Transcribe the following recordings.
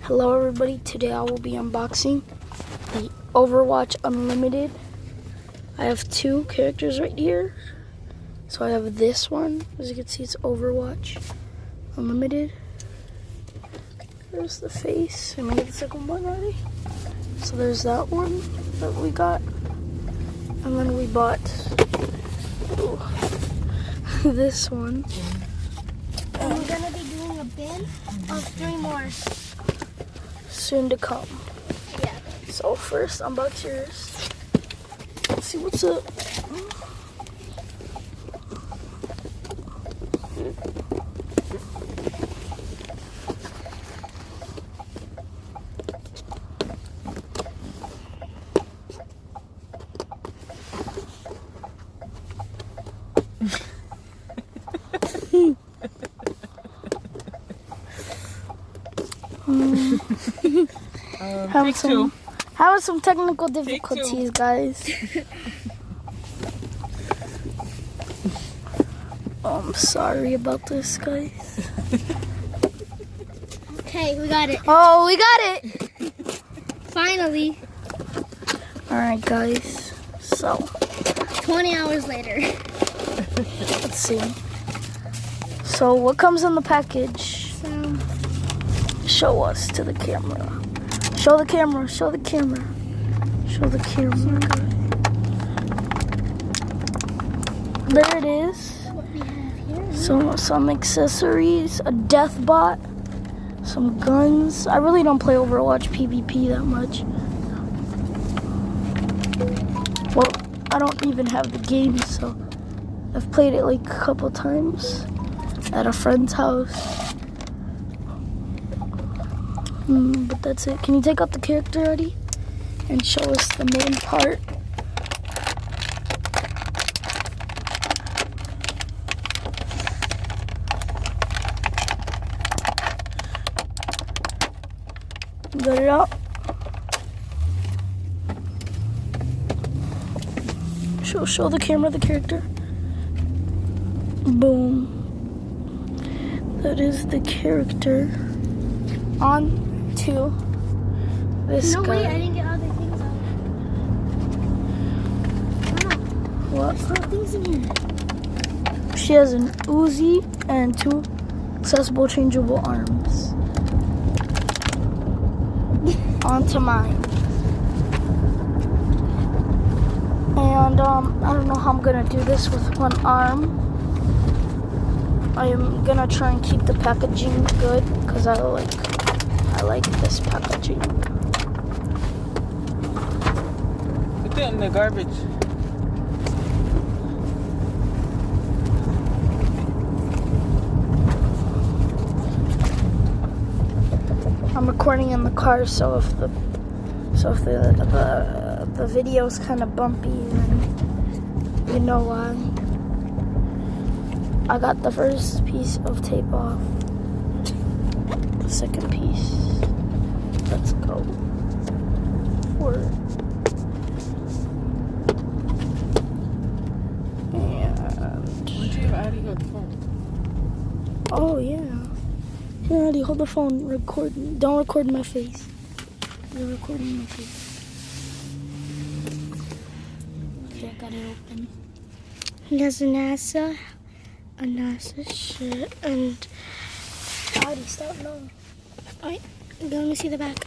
Hello everybody, today I will be unboxing the Overwatch Unlimited. I have two characters right here. So I have this one, as you can see it's Overwatch Unlimited. There's the face, and I get the second one already. So there's that one that we got. And then we bought this one. And we're gonna be doing a bin of 3 more. Soon to come. Yeah. So first, unbox yours. Let's see what's up. Having some technical difficulties, guys. I'm sorry about this, guys. Okay, we got it. Oh, we got it! Finally. Alright, guys. So, 20 hours later. let's see. So, what comes in the package? So, Show us to the camera. Show the camera. Show the camera. Show the camera. There it is. what we have here? So some accessories, a death bot, some guns. I really don't play Overwatch PvP that much. Well, I don't even have the game, so I've played it like a couple times at a friend's house. But that's it. Can you take out the character already and show us the main part? Got it out. Show the camera the character. Boom. That is the character. On to this No, guy. wait, I didn't get other things out. What? There's still things in here. She has an Uzi and 2 accessible changeable arms. Onto mine. And I don't know how I'm gonna do this with one arm. I am gonna try and keep the packaging good because I like this packaging. Put it in the garbage. I'm recording in the car, so if the video's kind of bumpy, then you know why. I got the first piece of tape off. The second piece. Let's go. Forward. And Would you have already got the phone? oh yeah. Here, Eddie, hold the phone. Record. Don't record my face. You're recording my face. Okay, I got it open. There's a NASA shirt, and Eddie, stop now. wait, let me see the back.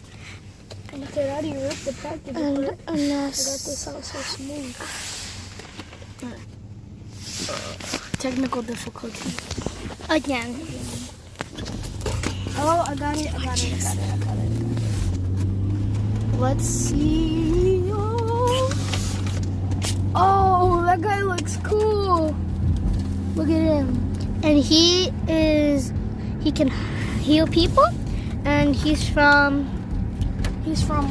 And if they're Eddie, rip the package And apart. a I got NASA. this out so smooth. Technical difficulty. Again. Oh, I got it. Let's see. Oh, that guy looks cool. Look at him. And he can heal people, and he's from,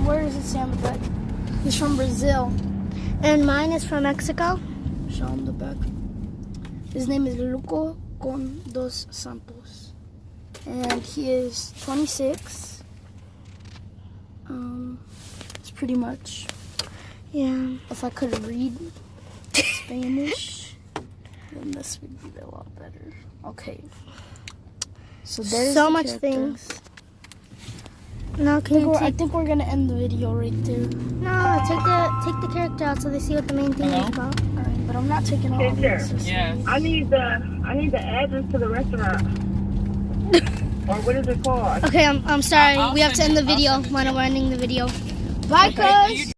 Where does it say on the back? He's from Brazil. and mine is from Mexico. Show him the back. His name is Luco Con dos Santos. And he is 26. It's pretty much. Yeah. If I could read Spanish, then this would be a lot better. Okay. So there's So the much character. things. No, can you I take? think we're gonna end the video right there. No, take the character out so they see what the main thing Hello? is about. Alright, but I'm not taking all Take care. this. Yes. I need the address to the restaurant. Or what is it called? Okay, I'm sorry. I'll We have to send end the you- I'll video. send it to When you. we're ending the video. Bye, Okay, cuz. you